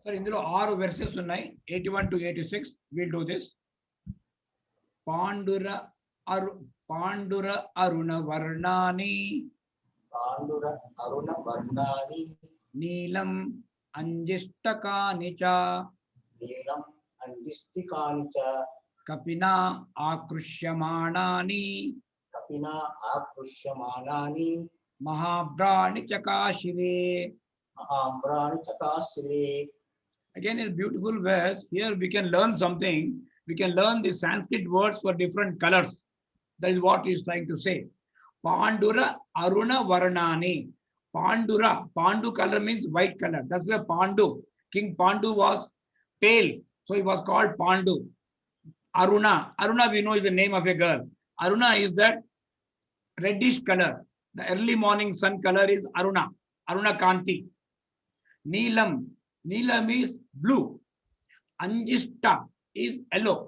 Sir, ఇందులో 6 versus ఉన్నాయి 81 to 86. We'll do this. పాండుర అరు పాండుర అరుణ వర్ణాని పాండుర అరుణ వర్ణాని నీలం అంజిష్టకాని చ నీలం అంజిష్టికాని చ కపినా ఆకృష్యమాణాని కపినా ఆకృష్యమానాని మహాభ్రాణి చకాశిరే. మహాంబ్రాణి చకాశ్రే. Again, a beautiful verse. Here we can learn something. We can learn the Sanskrit words for different colors. That is what he is trying to say. Pandura Aruna Varnani. Pandura, Pandu color means white color. That's where Pandu, King Pandu was pale. So he was called Pandu. Aruna. Aruna we know is the name of a girl. Aruna is that reddish color. The early morning sun color is Aruna. Aruna Kanti. Neelam. Neelam is blue. Anjista is yellow.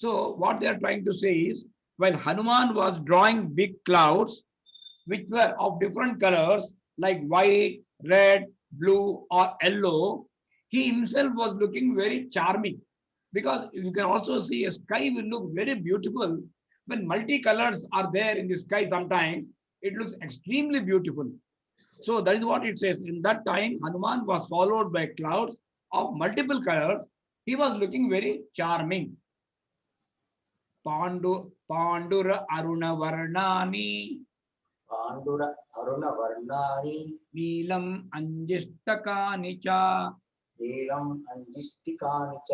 So what they are trying to say is, while Hanuman was drawing big clouds, which were of different colors, like white, red, blue, or yellow, he himself was looking very charming. Because you can also see a sky will look very beautiful. When multicolors are there in the sky sometimes, it looks extremely beautiful. So that is what it says. In that time, Hanuman was followed by clouds of multiple colors. He was looking very charming. Pandura Aruna Varnani పాండుర Aruna వర్ణాని Neelam Anjistakani cha నీలం అంజిష్టికాని చ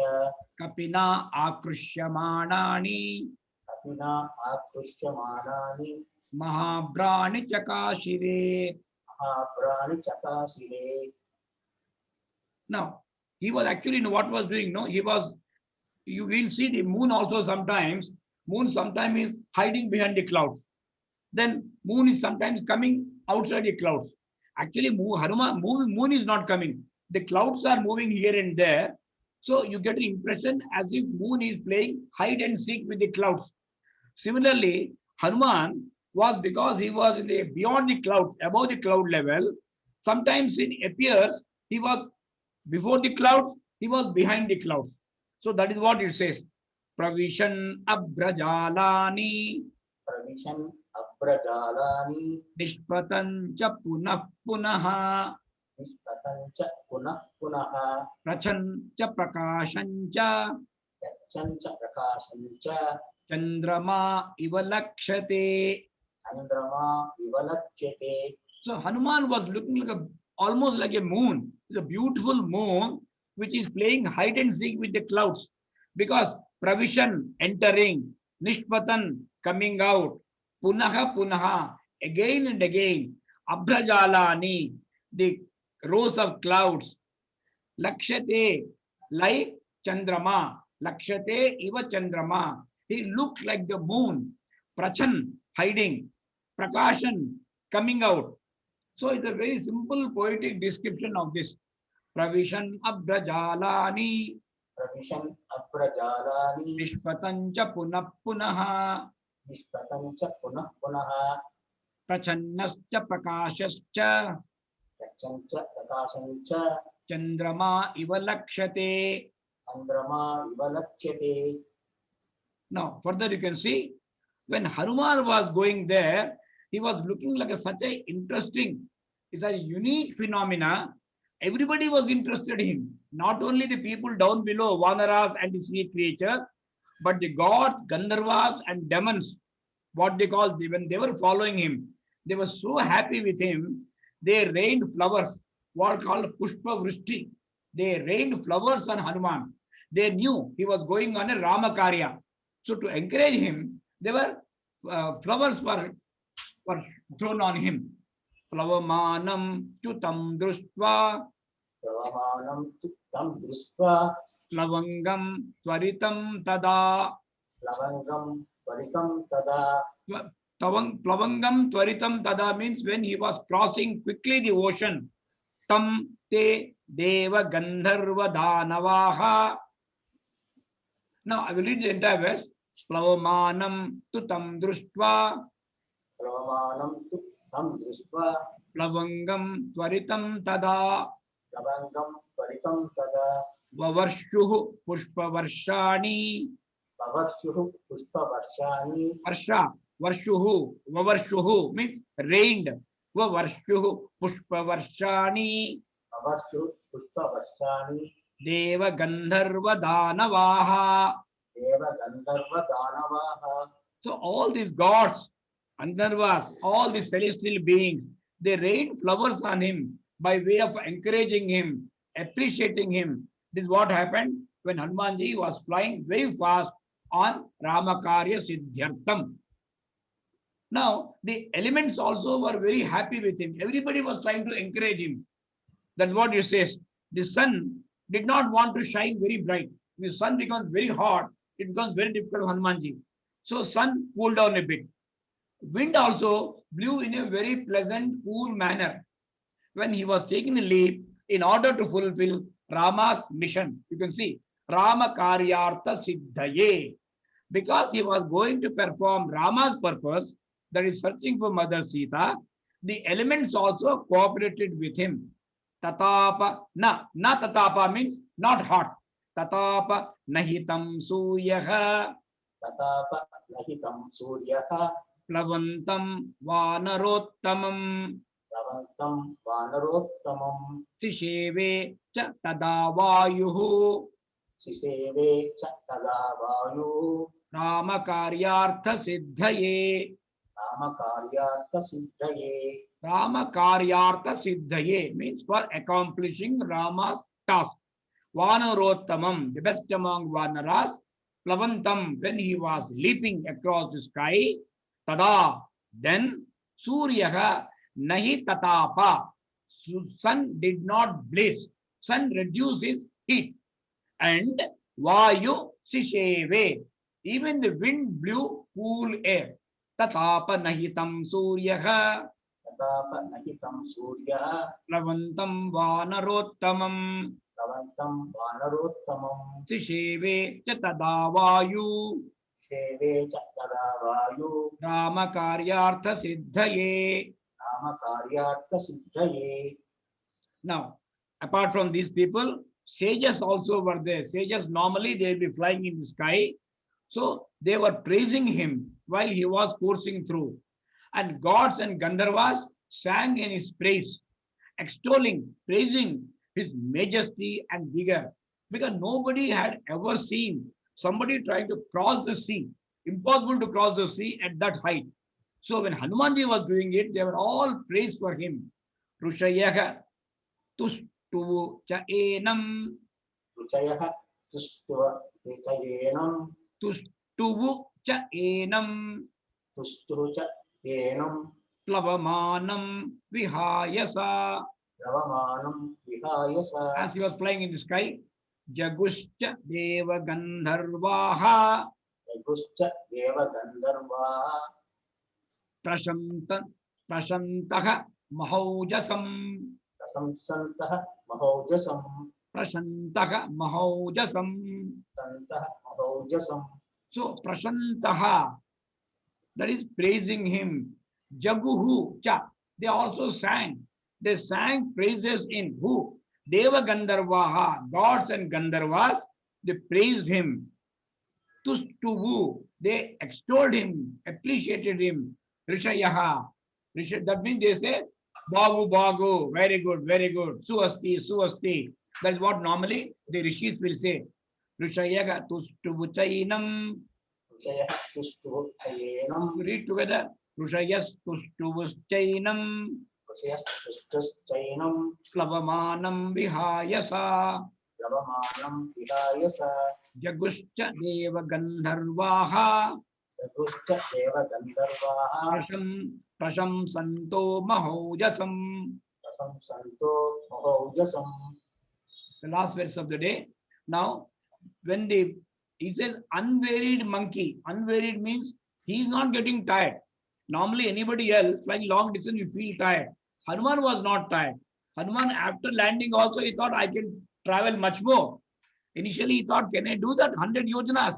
Kapina Akrusyamanani కపినా ఆకృష్యమానాని Mahabrani Chakashire. మహాప్రాణి చకాశిరే. Now, he was actually, what was doing? No, he was, you will see the moon also sometimes. Moon sometimes is hiding behind the clouds. Then moon is sometimes coming outside the clouds. Actually, moon is not coming. The clouds are moving here and there. So you get the impression as if moon is playing hide and seek with the clouds. Similarly, Hanuman was, because he was in the beyond the cloud, above the cloud level. Sometimes it appears he was before the cloud, he was behind the cloud. So that is what it says. Pravishan Abrajalani ప్రవిశన్ అభ్రజాలాని Nishpatan cha punah punaha నిష్పతం చ పునః పునః Prachan cha prakashan cha యచ్చం చ ప్రకాశం చ Chandrama iva lakshate. చంద్రమా వివలక్ష్యతే. So Hanuman was looking like almost like a moon. It's a beautiful moon which is playing hide and seek with the clouds. Because Pravishan entering, Nishpatan coming out, Punaha Punaha again and again, Abhajalani, the rows of clouds, Lakshate like Chandrama, Lakshate iva Chandrama. He looked like the moon, Prachan hiding, Prakashan coming out. So it's a very simple poetic description of this. Pravishan Abhajalani ప్రవిశన్ అభ్రజాలాని Nishpatancha Punah Punaha నిష్పతం చ పునః పునః Prachannascha Prakashascha యచ్చం చ ప్రకాశం చ Chandrama iva lakshate. చంద్రమా వివలక్ష్యతే. Now, further you can see, when Hanuman was going there, he was looking like such a interesting, it's a unique phenomena. Everybody was interested in him. Not only the people down below, Vanaras and the sea creatures, but the gods, Gandharvas and demons, what they call, when they were following him, they were so happy with him, they rained flowers, what are called Pushpa Vrishti. They rained flowers on Hanuman. They knew he was going on a Ramakarya. So to encourage him, there were flowers were thrown on him. Flavamanam tutam društva ప్రవమానం తం దృష్ట్వా Plavangam Twaritam Tada. లవంగం త్వరితం తదా. Plavangam Twaritam Tada means when he was crossing quickly the ocean. Tam te deva gandharva danavaha. Now I will read the entire verse. Plavamanam tutam društva ప్రవమానం తం దృష్ట్వా Plavangam Twaritam Tada Lavangam Varitam Tada Vavarshuhu Pushpavarshani. Pavarshuhu Pushpa Varshani Varsha, Varshuhu, Vavarshuhu means rained. Vavarshuhu Pushpavarshani. Pavarshuhu Pushpa Varshani Deva Gandharva Danavaha. Deva Gandharva Danavaha. So all these gods, Gandharvas, all these celestial beings, they rain flowers on him by way of encouraging him, appreciating him. This is what happened when Hanumanji was flying very fast on Ramakarya Siddhyartham. Now, the elements also were very happy with him. Everybody was trying to encourage him. That's what he says. The sun did not want to shine very bright. If the sun becomes very hot, it becomes very difficult for Hanumanji. So sun cooled down a bit. Wind also blew in a very pleasant, cool manner when he was taking the leap in order to fulfill Rama's mission. You can see Rama Karyartha Siddhaye. Because he was going to perform Rama's purpose, that is searching for Mother Sita, the elements also cooperated with him. Tatapa, na tatapa means not hot. Tatapa nahitam suryaha. Tatapa Nahitam Suryaha Plavantam vanarottamam. Ravantam Vanarottamam Sisheve cha tadavayuhu. Siseve Chatada Vayu Rama Karyartha Siddhaye. Rama Karyartha Siddhaye Rama Karyartha Siddhaye means for accomplishing Rama's task. Vanarottamam, the best among Vanaras. Plavantam, when he was leaping across the sky. Tada, then Suryaha Nahi Tatapa. Sun did not blaze. Sun reduced his heat. And Vayu Sisheve. Even the wind blew cool air. Tatapa Nahitam Suryaha. Tatapa Nahitam Suryaha Plavantam Vanarottamam. Ravantam Vanarottamam Sisheve Chatadavayu. Seve Chatada Vayu Rama Karyartha Siddhaye. Rama Karyartha Siddhaye. Now, apart from these people, sages also were there. Sages normally they will be flying in the sky. So they were praising him while he was coursing through. And gods and Gandharvas sang in his praise, extolling, praising his majesty and vigor. Because nobody had ever seen somebody trying to cross the sea. Impossible to cross the sea at that height. So when Hanumanji was doing it, they were all praised for him. Rushayaha tushtuvu cha enam. Ruchayaha Tushtuva Vitayenam Tushtuvu cha enam. Tushtucha Yenam Plavamanam vihayasa. Ravamanam Vihayasa As he was flying in the sky, Jaguscha Deva Gandharvaha Yaguscha Deva Gandharva Prashantaha Mahaujasam. Prasamsantaha Mahaujasam Prashantaha Mahaujasam. Santaha Mahaujasam So Prashantaha, that is praising him. Jaguhu cha, they also sang. They sang praises in who? Deva Gandharvaha, gods and Gandharvas, they praised him. Tushtuvu, they extolled him, appreciated him. Rishayaha, that means they say, Bagu, Bagu, very good, very good. Suasti, Suasti. That's what normally the rishis will say. Rishayaha tushtuvu chainam. Ruchayaha Tushtuva Tayenam Read together. Rushayas tushtuvu chainam. Ruchayas Tushtus Chainam Plavamanam vihayasa. Ravamanam Vihayasa Jaguscha Deva Gandharvaha. Saguscha Deva Gandharvaha Prashamsanto Mahaujasam. Prasamsanto Mahaujasam. The last verse of the day. Now, when it says unwearied monkey, unwearied means he is not getting tired. Normally, anybody else flying long distance, you feel tired. Hanuman was not tired. Hanuman, after landing, also he thought, I can travel much more. Initially, he thought, can I do that 100 yojanas?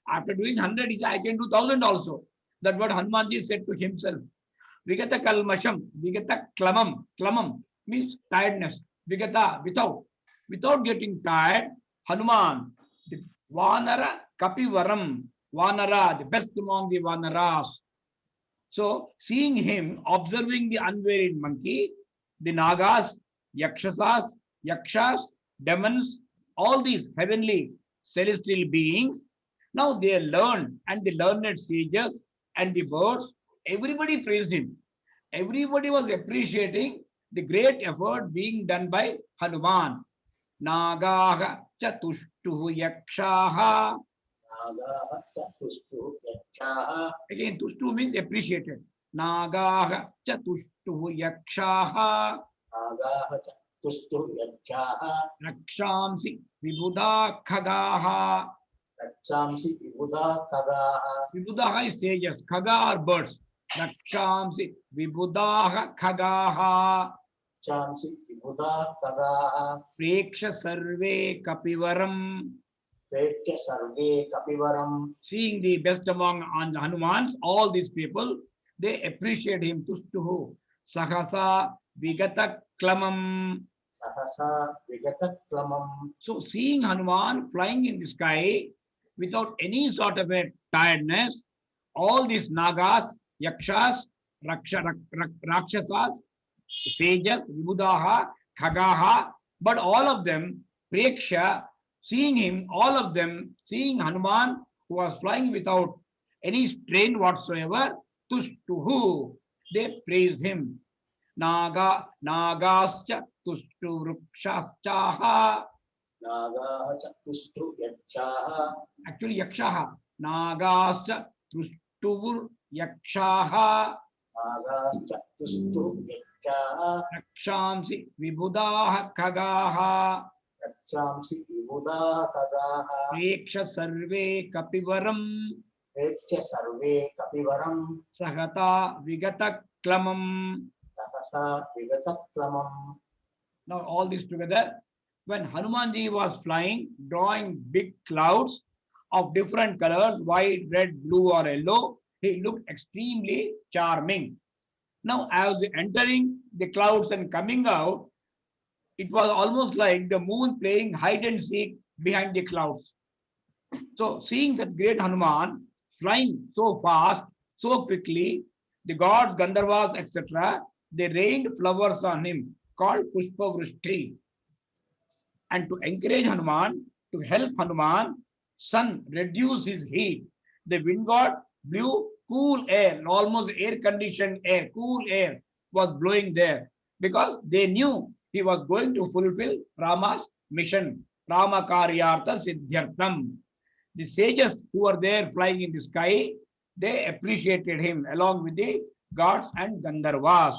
After doing 100, he said, I can do 1,000 also. That's what Hanumanji said to himself. Vigata kalmasham, vigata klamam. Klamam means tiredness. Vigata, without getting tired, Hanuman, the Vanara Kapivaram, Vanara, the best among the Vanaras. So, seeing him, observing the unwearied monkey, the Nagas, Yakshas, demons, all these heavenly celestial beings, now they learned, and the learned sages and the birds, everybody praised him. Everybody was appreciating the great effort being done by Hanuman. Nagaha chatushtuhu yakshaha. Nagaha chatushtu yakshaha. Again, tushtu means appreciated. Nagaha chatushtuhu yakshaha. Nagaha chatushtu yakshaha. Rakshamsi vibhuda khagaha. Rakshamsi vibhuda khagaha. Vibhudaha is sages. Khaga are birds. Rakshamsi vibhudaha khagaha. Rakshamsi vibhuda khagaha. Preksha sarve kapivaram. Preksha sarve kapivaram. Seeing the best among Hanumans, all these people, they appreciate him. Tushtuhu sahasa vigata klamam. Sahasa vigata klamam. So seeing Hanuman flying in the sky without any sort of a tiredness, all these Nagas, Yakshas, Rakshasas, sages, Vibhudaha, Khagaha, but all of them, Preksha, seeing him, all of them, seeing Hanuman who was flying without any strain whatsoever, Tushtuhu, they praised him. Nagascha Tushtu Vrukshaschaha. Nagaha chatushtu yakshaha. Actually, Yakshaha. Nagascha Tushtu Yakshaha. Nagaha chatushtu yakshaha. Rakshamsi Vibhudaha Khagaha. Rakshamsi vibhuda khagaha. Preksha Sarve Kapivaram. Preksha sarve kapivaram. Sahata Vigata Klamam. Sahasa vigata klamam. Now, all this together, when Hanumanji was flying, drawing big clouds of different colors, white, red, blue, or yellow, he looked extremely charming. Now, as entering the clouds and coming out, it was almost like the moon playing hide and seek behind the clouds. So, seeing that great Hanuman flying so fast, so quickly, the gods, Gandharvas, etc., they rained flowers on him called Pushpa Vrishti. And to encourage Hanuman, to help Hanuman, sun reduced his heat. The wind god blew cool air, almost air-conditioned air, cool air was blowing there because they knew he was going to fulfill Rama's mission, Rama Karyartha Siddhyartham. The sages who were there flying in the sky, they appreciated him along with the gods and Gandharvas.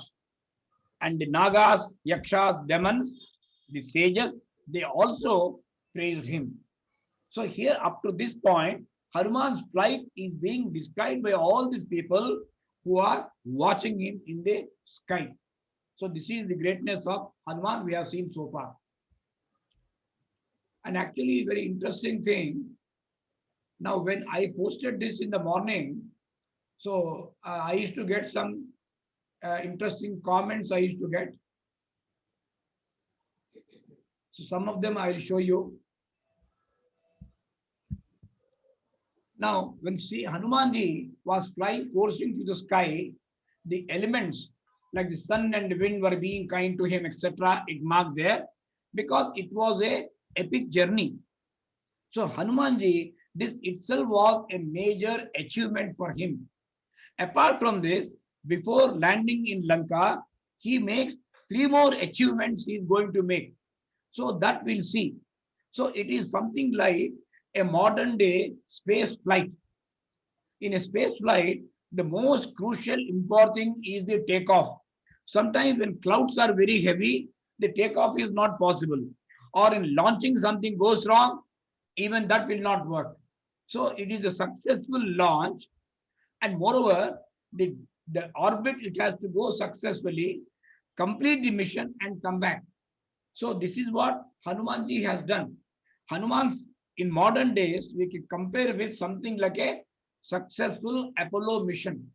And the Nagas, Yakshas, demons, the sages, they also praised him. So here up to this point, Hanuman's flight is being described by all these people who are watching him in the sky. So this is the greatness of Hanuman we have seen so far. And actually very interesting thing, now when I posted this in the morning, so I used to get some interesting comments I used to get. So some of them I will show you. Now, when Sri Hanumanji was flying, coursing through the sky, the elements like the sun and the wind were being kind to him, etc. It marked there because it was a epic journey. So Hanumanji, this itself was a major achievement for him. Apart from this, before landing in Lanka, he makes 3 more achievements he is going to make. So that we'll see. So it is something like a modern day space flight. In a space flight, the most crucial important thing is the takeoff. Sometimes when clouds are very heavy, the takeoff is not possible. Or in launching something goes wrong, even that will not work. So it is a successful launch. And moreover, the orbit, it has to go successfully, complete the mission and come back. So this is what Hanumanji has done. Hanuman's in modern days, we can compare with something like a successful Apollo mission.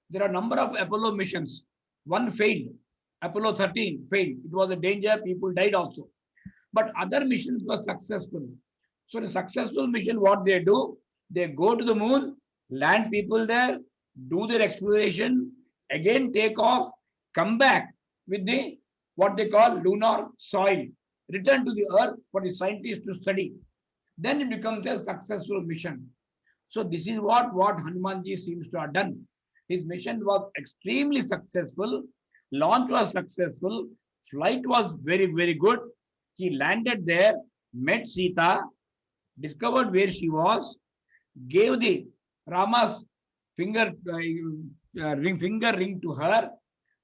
There are a number of Apollo missions. One failed. Apollo 13 failed. It was a danger. People died also. But other missions were successful. So the successful mission, what they do, they go to the moon, land people there, do their exploration, again take off, come back with the what they call lunar soil, return to the earth for the scientists to study. Then it becomes a successful mission. So this is what Hanumanji seems to have done. His mission was extremely successful. Launch was successful. Flight was very, very good. He landed there, met Sita, discovered where she was, gave the Rama's finger ring to her,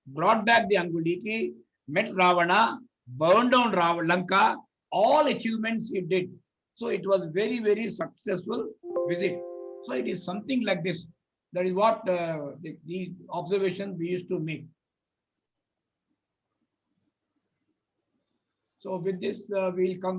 brought back the Anguliki, met Ravana, burned down Lanka, all achievements he did. So it was very, very successful visit. So it is something like this. That is what the observations we used to make. So with this, we'll come.